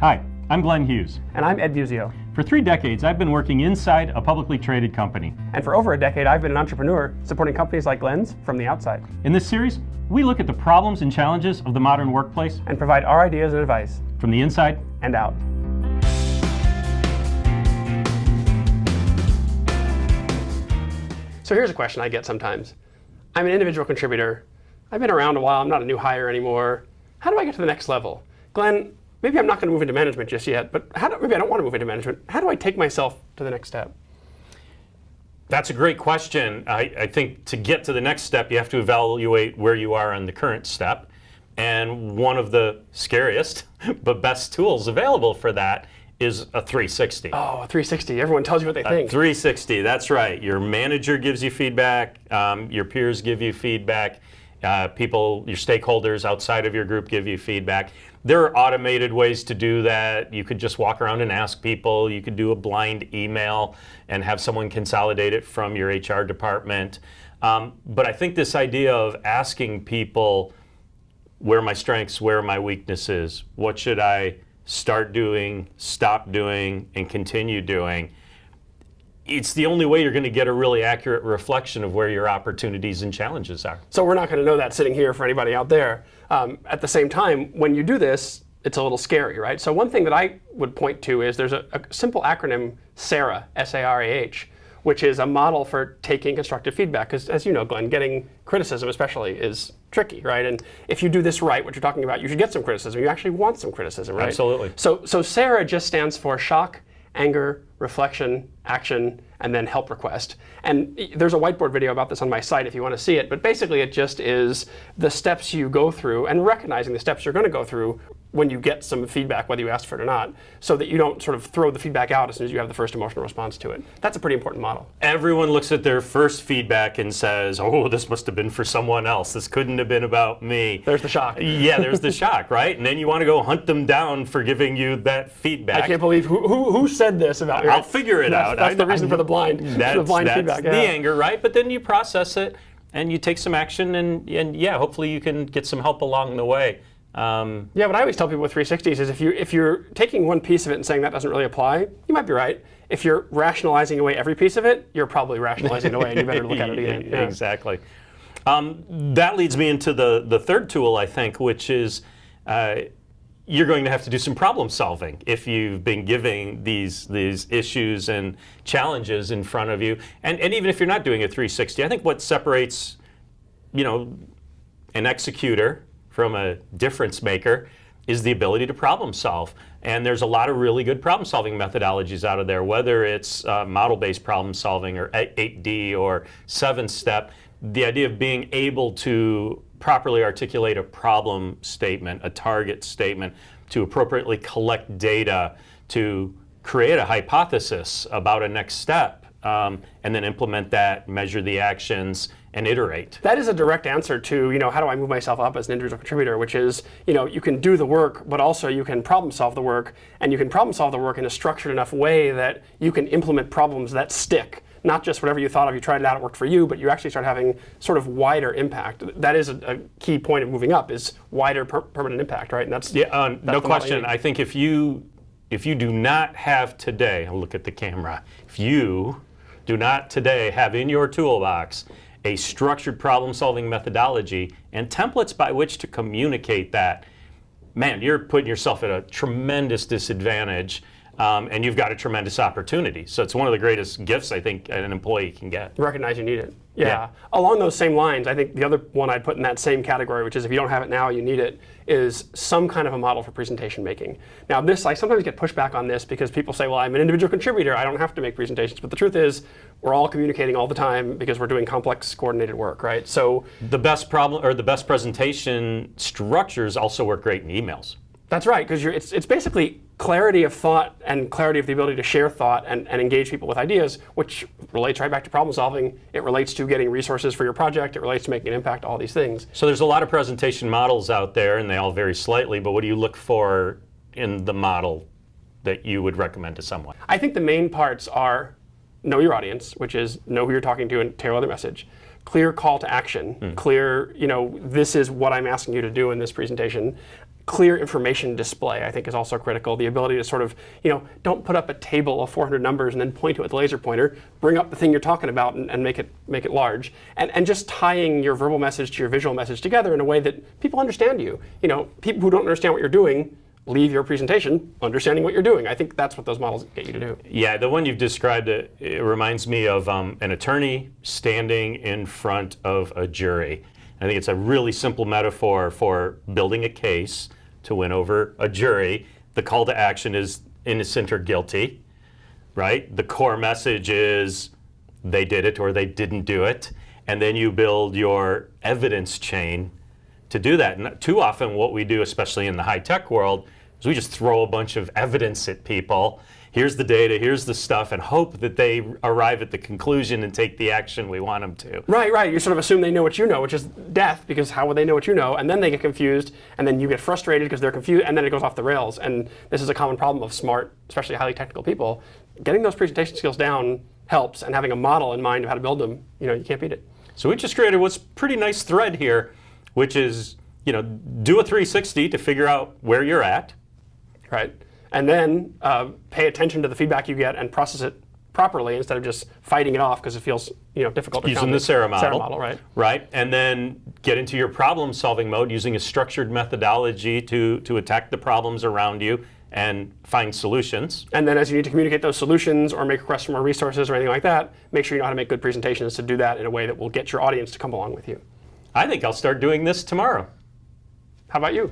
Hi, I'm Glenn Hughes. And I'm Ed Muzio. For 3 decades, I've been working inside a publicly traded company. And for over a decade, I've been an entrepreneur supporting companies like Glenn's from the outside. In this series, we look at the problems and challenges of the modern workplace and provide our ideas and advice from the inside and out. So here's a question I get sometimes. I'm an individual contributor. I've been around a while. I'm not a new hire anymore. How do I get to the next level? Glenn, maybe I'm not going to move into management just yet, but maybe I don't want to move into management. How do I take myself to the next step? That's a great question. I think to get to the next step, you have to evaluate where you are on the current step. And one of the scariest but best tools available for that is a 360. Oh, a 360. Everyone tells you what they think. 360, that's right. Your manager gives you feedback. Your peers give you feedback. People, your stakeholders outside of your group give you feedback. There are automated ways to do that. You could just walk around and ask people. You could do a blind email and have someone consolidate it from your HR department. But I think this idea of asking people, where are my strengths, where are my weaknesses, what should I start doing, stop doing, and continue doing, it's the only way you're going to get a really accurate reflection of where your opportunities and challenges are. So we're not going to know that sitting here for anybody out there. At the same time, when you do this, it's a little scary, right? So one thing that I would point to is there's a simple acronym, SARAH, S-A-R-A-H, which is a model for taking constructive feedback. Because as you know, Glenn, getting criticism especially is tricky, right? And if you do this right, what you're talking about, you should get some criticism. You actually want some criticism, right? Absolutely. So SARAH just stands for shock, anger, reflection, action, and then help request. And there's a whiteboard video about this on my site if you want to see it, but basically it just is the steps you go through and recognizing the steps you're going to go through when you get some feedback, whether you asked for it or not, so that you don't sort of throw the feedback out as soon as you have the first emotional response to it. That's a pretty important model. Everyone looks at their first feedback and says, oh, this must have been for someone else. This couldn't have been about me. There's the shock. Yeah, there's the shock, right? And then you want to go hunt them down for giving you that feedback. I can't believe who said this about me. I'll figure it out. That's the reason for the blind, that's feedback. The anger, right? But then you process it and you take some action and yeah, hopefully you can get some help along the way. Yeah, what I always tell people with 360s is if you're taking one piece of it and saying that doesn't really apply, you might be right. If you're rationalizing away every piece of it, you're probably rationalizing it away, and you better look at it again. Yeah. Exactly. That leads me into the third tool, I think, which is you're going to have to do some problem solving if you've been giving these issues and challenges in front of you. And even if you're not doing a 360, I think what separates, an executor from a difference maker is the ability to problem solve. And there's a lot of really good problem solving methodologies out of there, whether it's model-based problem solving or 8D or 7-step. The idea of being able to properly articulate a problem statement, a target statement, to appropriately collect data, to create a hypothesis about a next step, and then implement that, measure the actions, and iterate. That is a direct answer to, how do I move myself up as an individual contributor, which is, you can do the work, but also you can problem solve the work, and you can problem solve the work in a structured enough way that you can implement problems that stick. Not just whatever you thought of, you tried it out, it worked for you, but you actually start having sort of wider impact. That is a key point of moving up, is wider permanent impact, right? And that's no question. I think if you do not have today, I'll look at the camera, if you do not today have in your toolbox a structured problem-solving methodology and templates by which to communicate that, man, you're putting yourself at a tremendous disadvantage. And you've got a tremendous opportunity. So it's one of the greatest gifts I think an employee can get. Recognize you need it. Yeah. Along those same lines, I think the other one I'd put in that same category, which is if you don't have it now, you need it, is some kind of a model for presentation making. Now I sometimes get pushback on this because people say, well, I'm an individual contributor, I don't have to make presentations. But the truth is, we're all communicating all the time because we're doing complex coordinated work, right? So the best presentation structures also work great in emails. That's right, because it's basically clarity of thought and clarity of the ability to share thought and engage people with ideas, which relates right back to problem solving. It relates to getting resources for your project. It relates to making an impact, all these things. So there's a lot of presentation models out there, and they all vary slightly, but what do you look for in the model that you would recommend to someone? I think the main parts are know your audience, which is know who you're talking to and tailor the message. Clear call to action, clear, this is what I'm asking you to do in this presentation. clear information display, I think, is also critical. The ability to sort of, don't put up a table of 400 numbers and then point to it with a laser pointer. Bring up the thing you're talking about and make it large. And just tying your verbal message to your visual message together in a way that people understand you. People who don't understand what you're doing leave your presentation understanding what you're doing. I think that's what those models get you to do. Yeah, the one you've described, it reminds me of an attorney standing in front of a jury. I think it's a really simple metaphor for building a case to win over a jury. The call to action is innocent or guilty, right? The core message is they did it or they didn't do it. And then you build your evidence chain to do that. And too often what we do, especially in the high-tech world, is we just throw a bunch of evidence at people. Here's the data, here's the stuff, and hope that they arrive at the conclusion and take the action we want them to. Right. You sort of assume they know what you know, which is death, because how would they know what you know? And then they get confused, and then you get frustrated because they're confused, and then it goes off the rails. And this is a common problem of smart, especially highly technical people. Getting those presentation skills down helps, and having a model in mind of how to build them, you can't beat it. So we just created what's a pretty nice thread here, which is, do a 360 to figure out where you're at. Right. And then pay attention to the feedback you get and process it properly instead of just fighting it off because it feels difficult. Using the Sarah model. Sarah model, right. Right. And then get into your problem-solving mode using a structured methodology to attack the problems around you and find solutions. And then as you need to communicate those solutions or make requests for more resources or anything like that, make sure you know how to make good presentations to do that in a way that will get your audience to come along with you. I think I'll start doing this tomorrow. How about you?